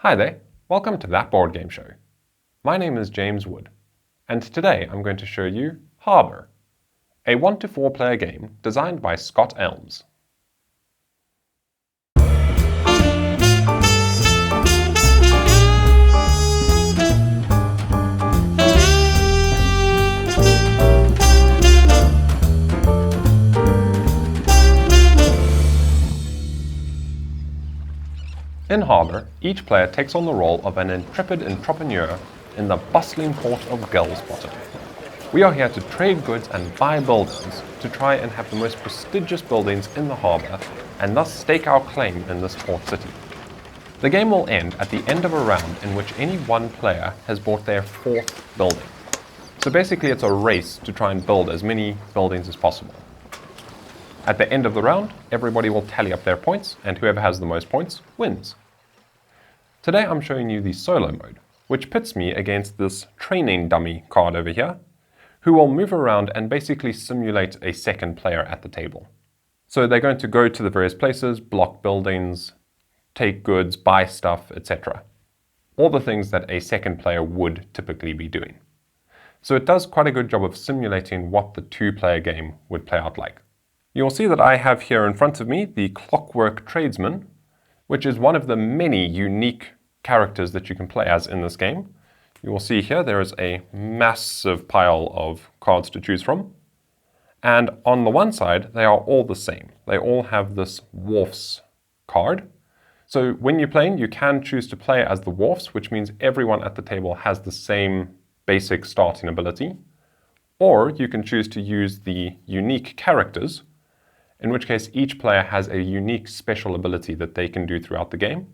Hi there, welcome to That Board Game Show. My name is James Wood, and today I'm going to show you Harbour, a 1 to 4 player game designed by Scott Almes. In Harbour, each player takes on the role of an intrepid entrepreneur in the bustling port of Bottom. We are here to trade goods and buy buildings to try and have the most prestigious buildings in the harbour and thus stake our claim in this port city. The game will end at the end of a round in which any one player has bought their 4th building. So basically it's a race to try and build as many buildings as possible. At the end of the round, everybody will tally up their points, and whoever has the most points wins. Today I'm showing you the solo mode, which pits me against this training dummy card over here, who will move around and basically simulate a second player at the table. So they're going to go to the various places, block buildings, take goods, buy stuff, etc. All the things that a second player would typically be doing. So it does quite a good job of simulating what the 2-player game would play out like. You'll see that I have here in front of me the Clockwork Tradesman, which is one of the many unique characters that you can play as in this game. You will see here there is a massive pile of cards to choose from. And on the one side, they are all the same. They all have this Wharfs card. So when you're playing, you can choose to play as the Wharfs, which means everyone at the table has the same basic starting ability. Or you can choose to use the unique characters, in which case each player has a unique special ability that they can do throughout the game,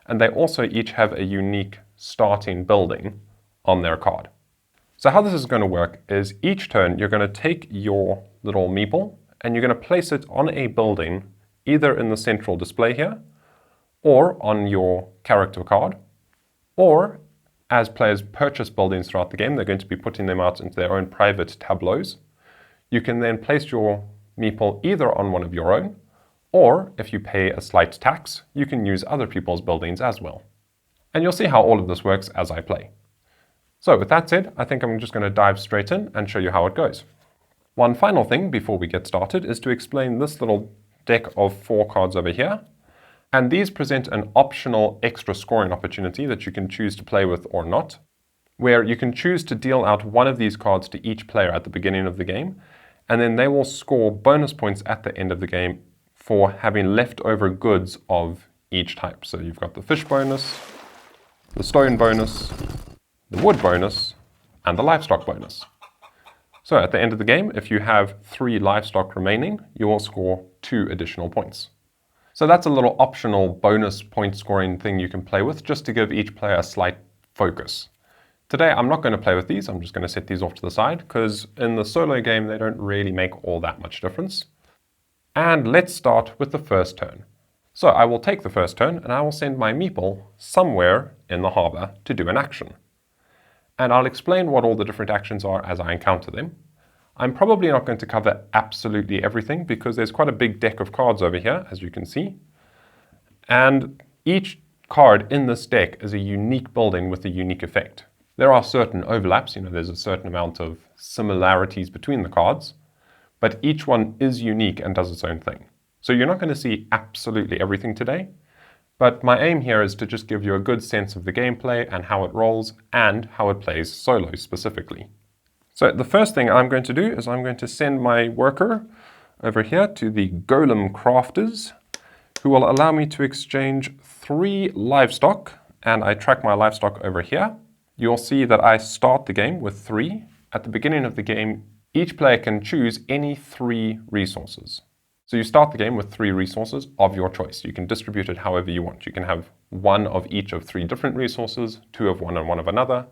and they also each have a unique starting building on their card. So how this is going to work is each turn you're going to take your little meeple and you're going to place it on a building, either in the central display here, or on your character card, or as players purchase buildings throughout the game, they're going to be putting them out into their own private tableaus. You can then place your meeple either on one of your own, or if you pay a slight tax, you can use other people's buildings as well. And you'll see how all of this works as I play. So with that said, I think I'm just going to dive straight in and show you how it goes. One final thing before we get started is to explain this little deck of 4 cards over here. And these present an optional extra scoring opportunity that you can choose to play with or not, where you can choose to deal out one of these cards to each player at the beginning of the game, and then they will score bonus points at the end of the game for having leftover goods of each type. So you've got the fish bonus, the stone bonus, the wood bonus, and the livestock bonus. So at the end of the game, if you have 3 livestock remaining, you will score 2 additional points. So that's a little optional bonus point scoring thing you can play with, just to give each player a slight focus. Today I'm not going to play with these, I'm just going to set these off to the side, because in the solo game they don't really make all that much difference. And let's start with the first turn. So I will take the first turn and I will send my meeple somewhere in the harbour to do an action. And I'll explain what all the different actions are as I encounter them. I'm probably not going to cover absolutely everything because there's quite a big deck of cards over here, as you can see. And each card in this deck is a unique building with a unique effect. There are certain overlaps, there's a certain amount of similarities between the cards, but each one is unique and does its own thing. So you're not going to see absolutely everything today, but my aim here is to just give you a good sense of the gameplay and how it rolls and how it plays solo specifically. So the first thing I'm going to do is I'm going to send my worker over here to the Golem Crafters, who will allow me to exchange 3 livestock, and I track my livestock over here. You'll see that I start the game with 3. At the beginning of the game, each player can choose any 3 resources. So you start the game with 3 resources of your choice. You can distribute it however you want. You can have 1 of each of 3 different resources, 2 of one and 1 of another,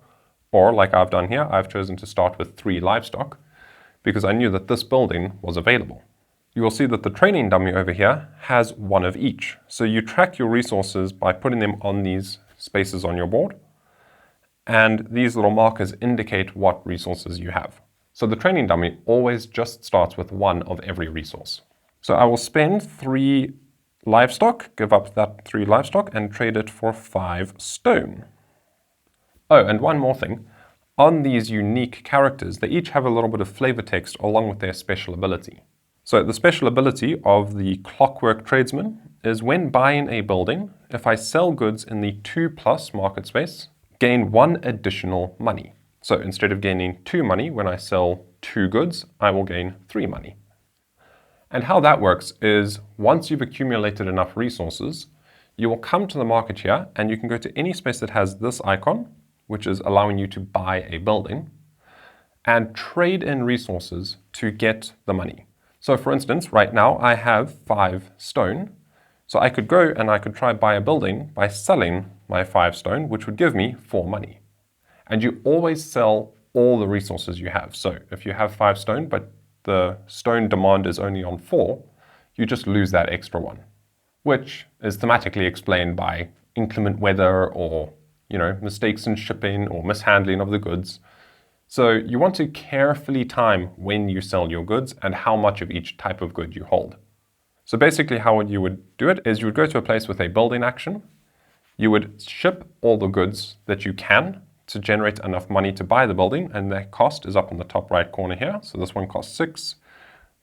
or like I've done here, I've chosen to start with 3 livestock because I knew that this building was available. You will see that the training dummy over here has 1 of each. So you track your resources by putting them on these spaces on your board. And these little markers indicate what resources you have. So the training dummy always just starts with 1 of every resource. So I will spend 3 livestock, give up that 3 livestock and trade it for 5 stone. Oh, and one more thing. On these unique characters, they each have a little bit of flavor text along with their special ability. So the special ability of the clockwork tradesman is when buying a building, if I sell goods in the 2+ market space, gain 1 additional money. So instead of gaining 2 money when I sell 2 goods, I will gain 3 money. And how that works is once you've accumulated enough resources, you will come to the market here and you can go to any space that has this icon, which is allowing you to buy a building, and trade in resources to get the money. So for instance, right now I have 5 stone, so I could go and I could try buy a building by selling my 5 stone, which would give me 4 money. And you always sell all the resources you have. So if you have 5 stone, but the stone demand is only on 4, you just lose that extra 1, which is thematically explained by inclement weather or mistakes in shipping or mishandling of the goods. So you want to carefully time when you sell your goods and how much of each type of good you hold. So basically how you would do it is you would go to a place with a building action, you would ship all the goods that you can to generate enough money to buy the building, and their cost is up in the top right corner here. So this one costs 6,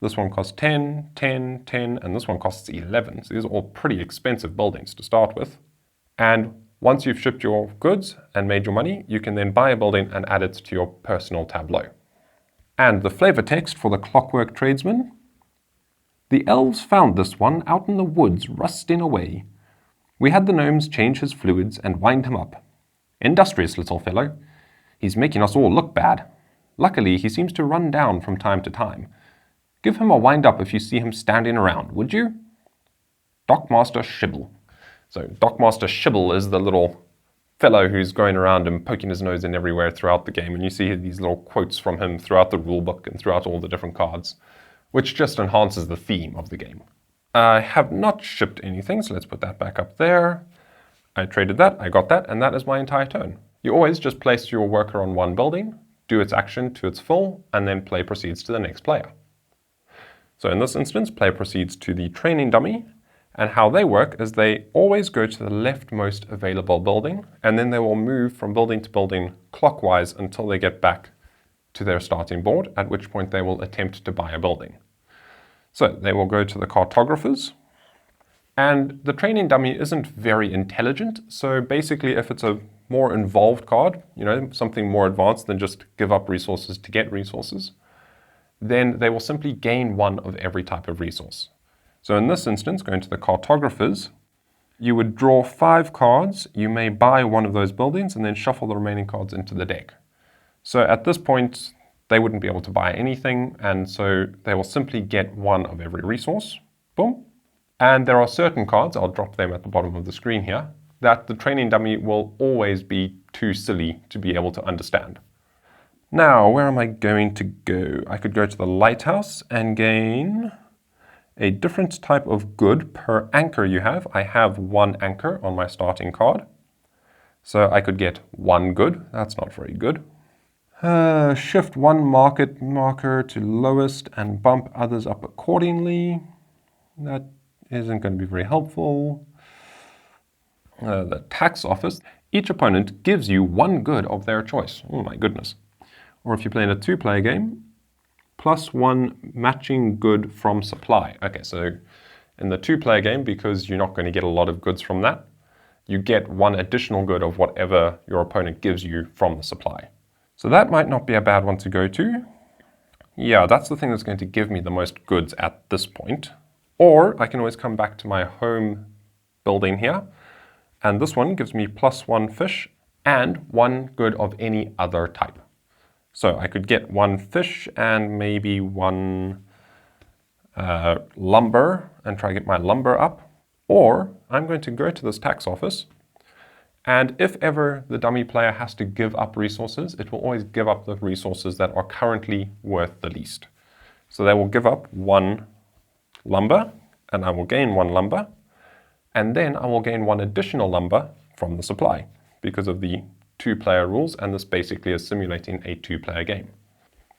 this one costs 10, 10, 10, and this one costs 11. So these are all pretty expensive buildings to start with. And once you've shipped your goods and made your money, you can then buy a building and add it to your personal tableau. And the flavor text for the clockwork tradesman. The elves found this one out in the woods rusting away. We had the gnomes change his fluids and wind him up. Industrious little fellow. He's making us all look bad. Luckily, he seems to run down from time to time. Give him a wind up if you see him standing around, would you? Dockmaster Schlibble. So Dockmaster Schlibble is the little fellow who's going around and poking his nose in everywhere throughout the game, and you see these little quotes from him throughout the rulebook and throughout all the different cards, which just enhances the theme of the game. I have not shipped anything, so let's put that back up there. I traded that, I got that, and that is my entire turn. You always just place your worker on one building, do its action to its full, and then play proceeds to the next player. So in this instance, play proceeds to the training dummy, and how they work is they always go to the leftmost available building, and then they will move from building to building clockwise until they get back to their starting board, at which point they will attempt to buy a building. So they will go to the cartographers, and the training dummy isn't very intelligent, so basically if it's a more involved card, something more advanced than just give up resources to get resources, then they will simply gain 1 of every type of resource. So in this instance, going to the cartographers, you would draw 5 cards, you may buy one of those buildings and then shuffle the remaining cards into the deck. So at this point, they wouldn't be able to buy anything, and so they will simply get 1 of every resource. Boom. And there are certain cards, I'll drop them at the bottom of the screen here, that the training dummy will always be too silly to be able to understand. Now, where am I going to go? I could go to the lighthouse and gain a different type of good per anchor you have. I have 1 anchor on my starting card. So I could get 1 good. That's not very good. Shift 1 market marker to lowest and bump others up accordingly. That isn't going to be very helpful. The tax office. Each opponent gives you 1 good of their choice. Oh my goodness. Or if you play in a 2-player game, +1 matching good from supply. Okay, so in the 2-player game, because you're not going to get a lot of goods from that, you get 1 additional good of whatever your opponent gives you from the supply. So that might not be a bad one to go to. Yeah, that's the thing that's going to give me the most goods at this point. Or I can always come back to my home building here, and this one gives me +1 fish and 1 good of any other type. So I could get 1 fish and maybe 1 lumber and try to get my lumber up. Or I'm going to go to this tax office, and if ever the dummy player has to give up resources, it will always give up the resources that are currently worth the least. So they will give up 1 lumber, and I will gain 1 lumber, and then I will gain 1 additional lumber from the supply because of the 2-player rules, and this basically is simulating a 2-player game.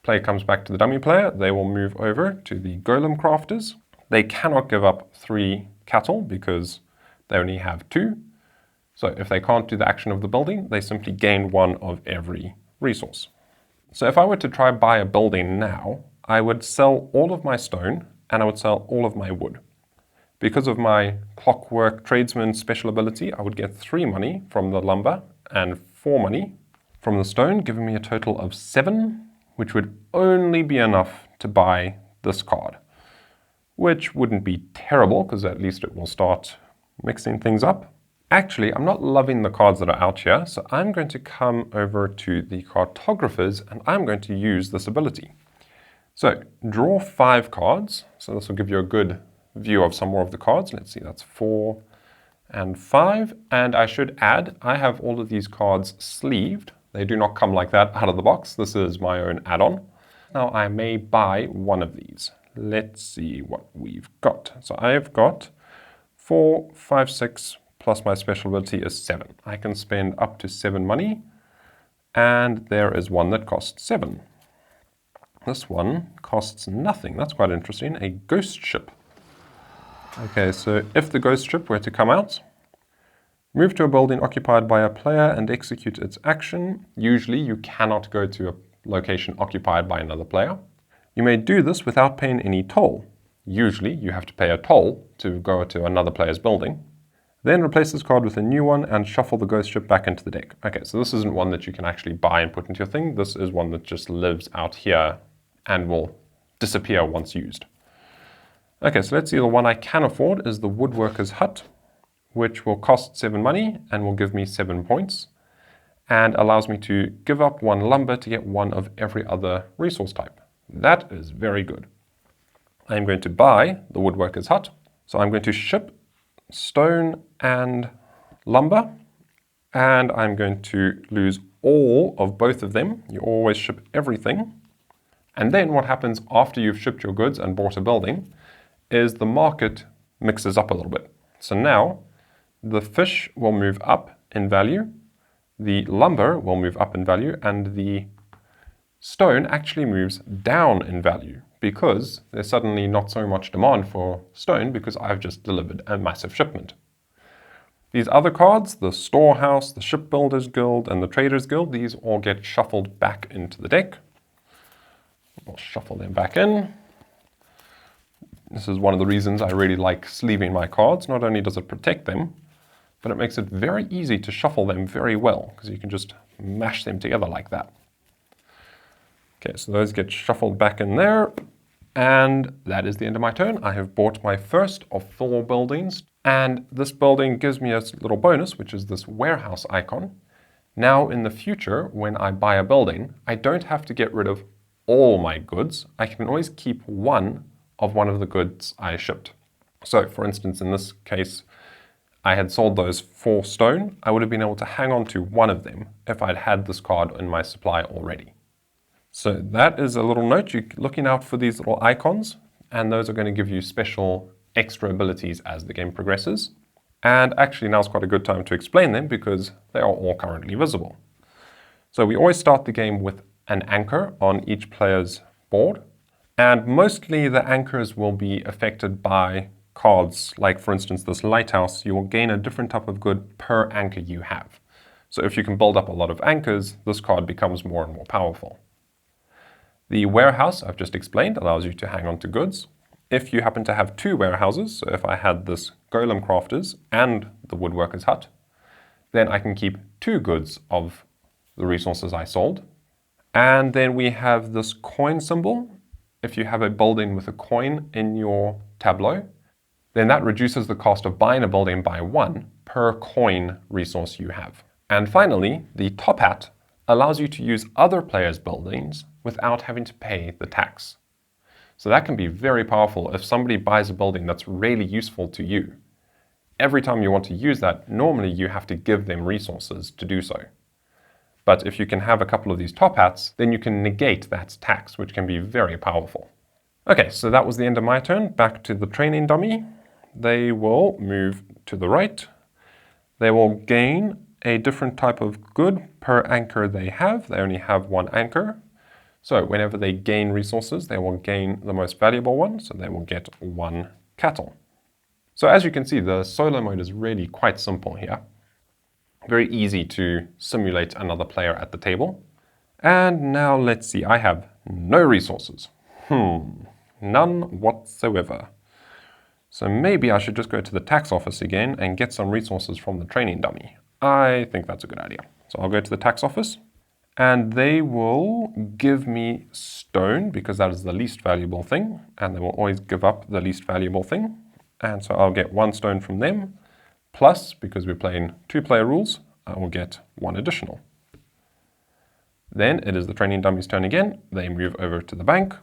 Player comes back to the dummy player, they will move over to the golem crafters. They cannot give up 3 cattle because they only have 2. So if they can't do the action of the building, they simply gain 1 of every resource. So if I were to try buy a building now, I would sell all of my stone and I would sell all of my wood. Because of my clockwork tradesman special ability, I would get 3 money from the lumber and 4 money from the stone, giving me a total of 7, which would only be enough to buy this card, which wouldn't be terrible because at least it will start mixing things up. Actually, I'm not loving the cards that are out here, so I'm going to come over to the cartographers and I'm going to use this ability. So draw 5 cards. So this will give you a good view of some more of the cards. Let's see, that's 4 and 5. And I should add, I have all of these cards sleeved. They do not come like that out of the box. This is my own add-on. Now I may buy one of these. Let's see what we've got. So I've got 4, 5, 6, plus my special ability is 7. I can spend up to 7 money. And there is one that costs 7. This one costs nothing. That's quite interesting. A ghost ship. Okay, so if the ghost ship were to come out, move to a building occupied by a player and execute its action. Usually you cannot go to a location occupied by another player. You may do this without paying any toll. Usually you have to pay a toll to go to another player's building. Then replace this card with a new one and shuffle the ghost ship back into the deck. Okay, so this isn't one that you can actually buy and put into your thing. This is one that just lives out here and will disappear once used. Okay, so let's see, the one I can afford is the woodworker's hut, which will cost 7 money and will give me 7 points and allows me to give up 1 lumber to get 1 of every other resource type. That is very good. I'm going to buy the woodworker's hut. So I'm going to ship stone and lumber, and I'm going to lose all of both of them. You always ship everything. And then what happens after you've shipped your goods and bought a building is the market mixes up a little bit. So now the fish will move up in value, the lumber will move up in value, and the stone actually moves down in value because there's suddenly not so much demand for stone because I've just delivered a massive shipment. These other cards, the Storehouse, the Shipbuilders Guild, and the Traders Guild, these all get shuffled back into the deck. We'll shuffle them back in. This is one of the reasons I really like sleeving my cards. Not only does it protect them, but it makes it very easy to shuffle them very well because you can just mash them together like that. Okay, so those get shuffled back in there. And that is the end of my turn. I have bought my first of 4 buildings. And this building gives me a little bonus, which is this warehouse icon. Now in the future, when I buy a building, I don't have to get rid of all my goods. I can always keep one of the goods I shipped. So for instance, in this case, I had sold those 4 stone. I would have been able to hang on to one of them if I'd had this card in my supply already. So that is a little note. You're looking out for these little icons, and those are going to give you special extra abilities as the game progresses. And actually now's quite a good time to explain them because they are all currently visible. So we always start the game with an anchor on each player's board. And mostly the anchors will be affected by cards. Like for instance, this lighthouse, you will gain a different type of good per anchor you have. So if you can build up a lot of anchors, this card becomes more and more powerful. The warehouse, I've just explained, allows you to hang on to goods. If you happen to have 2 warehouses, so if I had this golem crafters and the woodworker's hut, then I can keep 2 goods of the resources I sold. And then we have this coin symbol. If you have a building with a coin in your tableau, then that reduces the cost of buying a building by 1 per coin resource you have. And finally, the top hat allows you to use other players' buildings without having to pay the tax. So that can be very powerful if somebody buys a building that's really useful to you. Every time you want to use that, normally you have to give them resources to do so. But if you can have a couple of these top hats, then you can negate that tax, which can be very powerful. Okay, so that was the end of my turn. Back to the training dummy. They will move to the right. They will gain a different type of good per anchor they have. They only have 1 anchor. So whenever they gain resources, they will gain the most valuable one. So they will get 1 cattle. So as you can see, the solo mode is really quite simple here. Very easy to simulate another player at the table. And now let's see, I have no resources. None whatsoever. So maybe I should just go to the tax office again and get some resources from the training dummy. I think that's a good idea. So I'll go to the tax office and they will give me stone because that is the least valuable thing, and they will always give up the least valuable thing. And so I'll get 1 stone from them, plus, because we're playing 2-player rules, I will get 1 additional. Then it is the training dummy's turn again. They move over to the bank,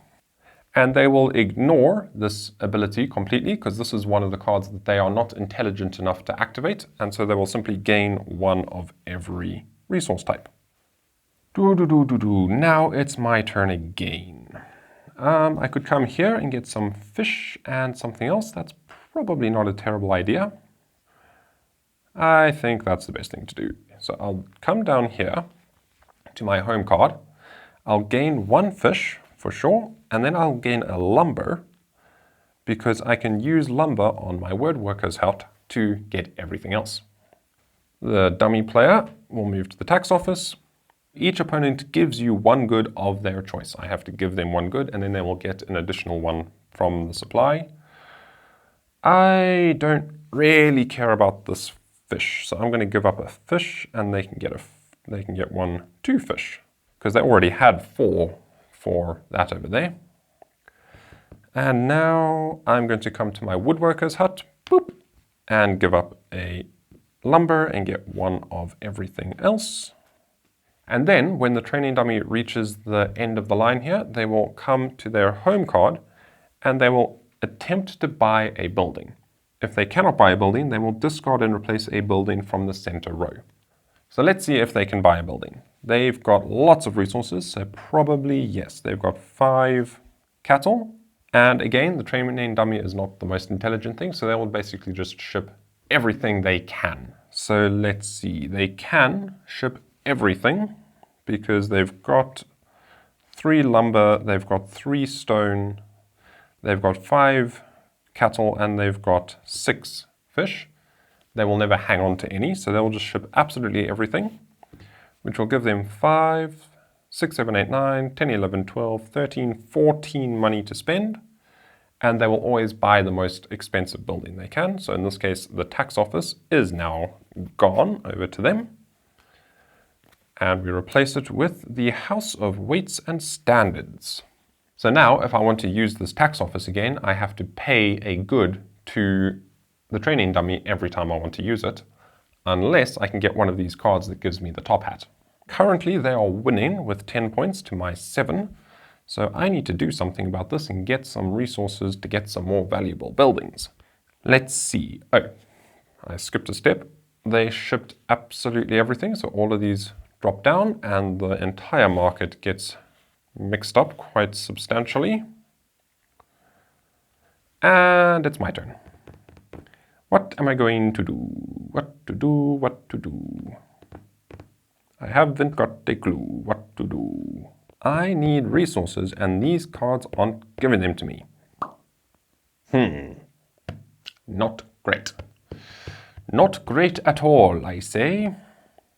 and they will ignore this ability completely because this is one of the cards that they are not intelligent enough to activate, and so they will simply gain 1 of every resource type. Now it's my turn again. I could come here and get some fish and something else. That's probably not a terrible idea. I think that's the best thing to do. So I'll come down here to my home card. I'll gain 1 fish for sure, and then I'll gain a lumber because I can use lumber on my woodworker's hut to get everything else. The dummy player will move to the tax office. Each opponent gives you 1 good of their choice. I have to give them 1 good, and then they will get an additional 1 from the supply. I don't really care about this fish, so I'm going to give up a fish, and they can get 2 fish because they already had 4 for that over there. And now I'm going to come to my woodworker's hut, boop, and give up a lumber and get 1 of everything else. And then when the training dummy reaches the end of the line here, they will come to their home card and they will attempt to buy a building. If they cannot buy a building, they will discard and replace a building from the center row. So let's see if they can buy a building. They've got lots of resources, so probably yes. They've got 5 cattle. And again, the training dummy is not the most intelligent thing, so they will basically just ship everything they can. So let's see, they can ship everything because they've got 3 lumber, they've got 3 stone, they've got 5 cattle, and they've got 6 fish. They will never hang on to any, so they will just ship absolutely everything, which will give them 5, 6, 7, 8, 9, 10, 11, 12, 13, 14 money to spend, and they will always buy the most expensive building they can. So in this case, the tax office is now gone over to them. And we replace it with the House of Weights and Standards. So now, if I want to use this tax office again, I have to pay a good to the training dummy every time I want to use it, unless I can get one of these cards that gives me the top hat. Currently, they are winning with 10 points to my 7, so I need to do something about this and get some resources to get some more valuable buildings. Let's see. Oh, I skipped a step. They shipped absolutely everything, so all of these drop down and the entire market gets mixed up quite substantially. And it's my turn. What am I going to do? What to do? What to do? I haven't got a clue what to do. I need resources and these cards aren't giving them to me. Not great. Not great at all, I say.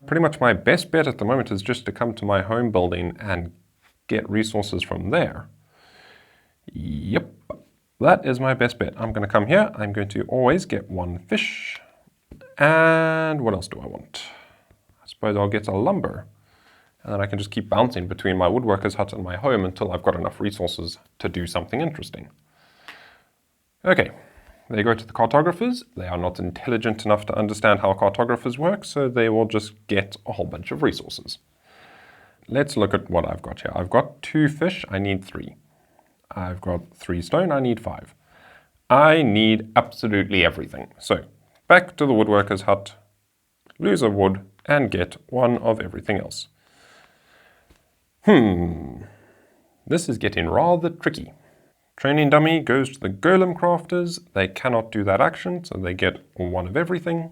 Pretty much my best bet at the moment is just to come to my home building and get resources from there. Yep, that is my best bet. I'm going to come here. I'm going to always get 1 fish. And what else do I want? I suppose I'll get a lumber. And then I can just keep bouncing between my woodworker's hut and my home until I've got enough resources to do something interesting. Okay. They go to the cartographers. They are not intelligent enough to understand how cartographers work, so they will just get a whole bunch of resources. Let's look at what I've got here. I've got 2 fish, I need 3. I've got 3 stone, I need 5. I need absolutely everything. So, back to the woodworker's hut, lose a wood, and get 1 of everything else. This is getting rather tricky. Training dummy goes to the golem crafters. They cannot do that action, so they get 1 of everything.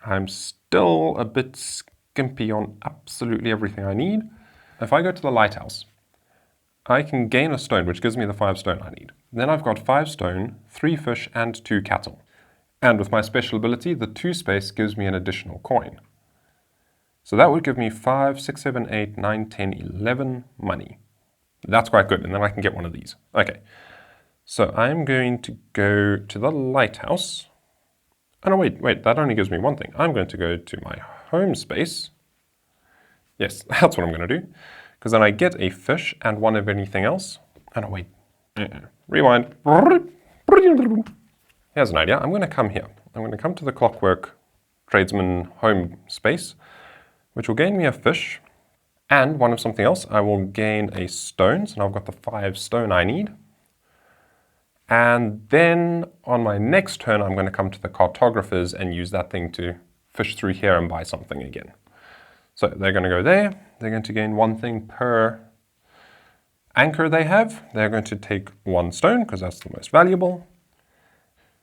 I'm still a bit skimpy on absolutely everything I need. If I go to the lighthouse, I can gain a stone, which gives me the 5 stone I need. Then I've got 5 stone, 3 fish, and 2 cattle. And with my special ability, the 2 space gives me an additional coin. So that would give me 5, 6, 7, 8, 9, 10, 11 money. That's quite good, and then I can get one of these. Okay, so I'm going to go to the lighthouse. Oh no, wait, that only gives me one thing. I'm going to go to my home space. Yes, that's what I'm going to do. Because then I get a fish and one of anything else. Oh no, wait. Rewind. Here's an idea. I'm going to come here. I'm going to come to the Clockwork Tradesman home space, which will gain me a fish and one of something else. I will gain a stone, so now I've got the 5 stone I need. And then on my next turn, I'm going to come to the cartographers and use that thing to fish through here and buy something again. So they're going to go there. They're going to gain 1 thing per anchor they have. They're going to take 1 stone because that's the most valuable.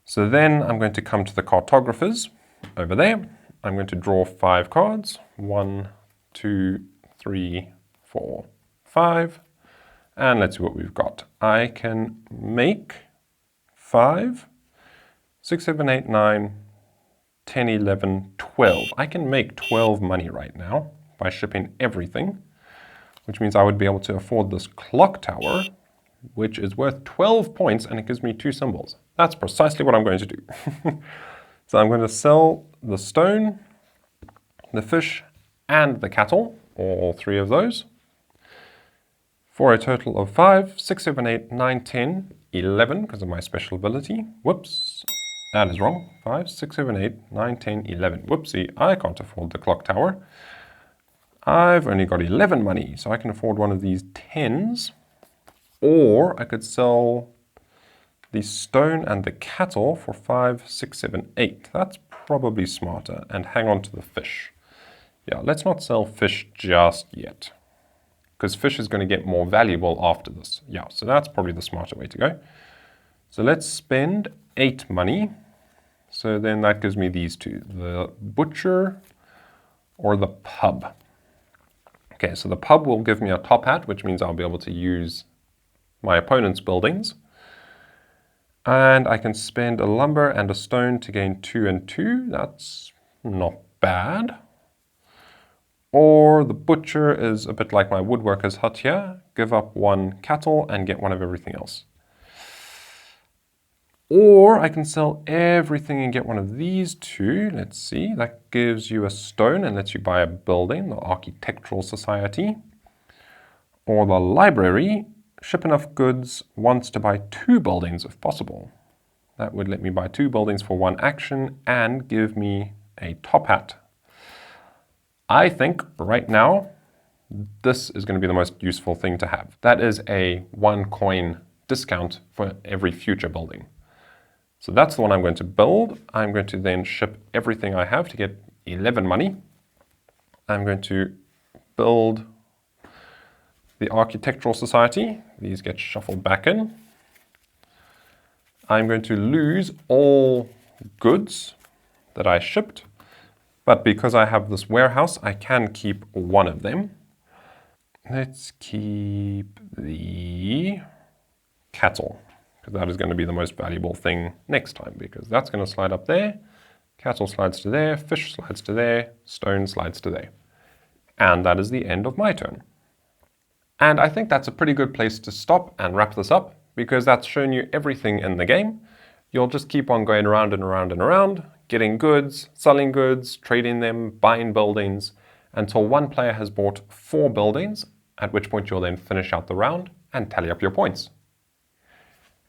So then I'm going to come to the cartographers over there. I'm going to draw 5 cards. 1, 2, 3, 4, 5. And let's see what we've got. I can make 5, 6, 7, 8, 9, 10, 11, 12. I can make 12 money right now by shipping everything, which means I would be able to afford this clock tower, which is worth 12 points, and it gives me 2 symbols. That's precisely what I'm going to do. So I'm going to sell the stone, the fish, and the cattle, all 3 of those, for a total of 5, 6, 7, 8, 9, 10, 11, because of my special ability. Whoops, that is wrong. 5, 6, 7, 8, 9, 10, 11. Whoopsie, I can't afford the clock tower. I've only got 11 money, so I can afford one of these 10s. Or I could sell the stone and the cattle for 5, 6, 7, 8. That's probably smarter, and hang on to the fish. Yeah, let's not sell fish just yet, because fish is going to get more valuable after this. Yeah, so that's probably the smarter way to go. So let's spend 8 money. So then that gives me these 2, the butcher or the pub. Okay, so the pub will give me a top hat, which means I'll be able to use my opponent's buildings. And I can spend a lumber and a stone to gain 2 and 2. That's not bad. Or the butcher is a bit like my woodworker's hut here. Give up 1 cattle and get 1 of everything else. Or I can sell everything and get 1 of these 2. Let's see, that gives you a stone and lets you buy a building, the Architectural Society. Or the library, ship enough goods once to buy 2 buildings if possible. That would let me buy 2 buildings for 1 action and give me a top hat. I think right now, this is going to be the most useful thing to have. That is a 1 coin discount for every future building. So that's the one I'm going to build. I'm going to then ship everything I have to get 11 money. I'm going to build the Architectural Society. These get shuffled back in. I'm going to lose all goods that I shipped, but because I have this warehouse, I can keep 1 of them. Let's keep the cattle, because that is going to be the most valuable thing next time, because that's going to slide up there, cattle slides to there, fish slides to there, stone slides to there. And that is the end of my turn. And I think that's a pretty good place to stop and wrap this up, because that's shown you everything in the game. You'll just keep on going around and around and around, getting goods, selling goods, trading them, buying buildings, until one player has bought 4 buildings, at which point you'll then finish out the round and tally up your points.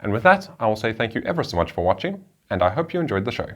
And with that, I will say thank you ever so much for watching, and I hope you enjoyed the show.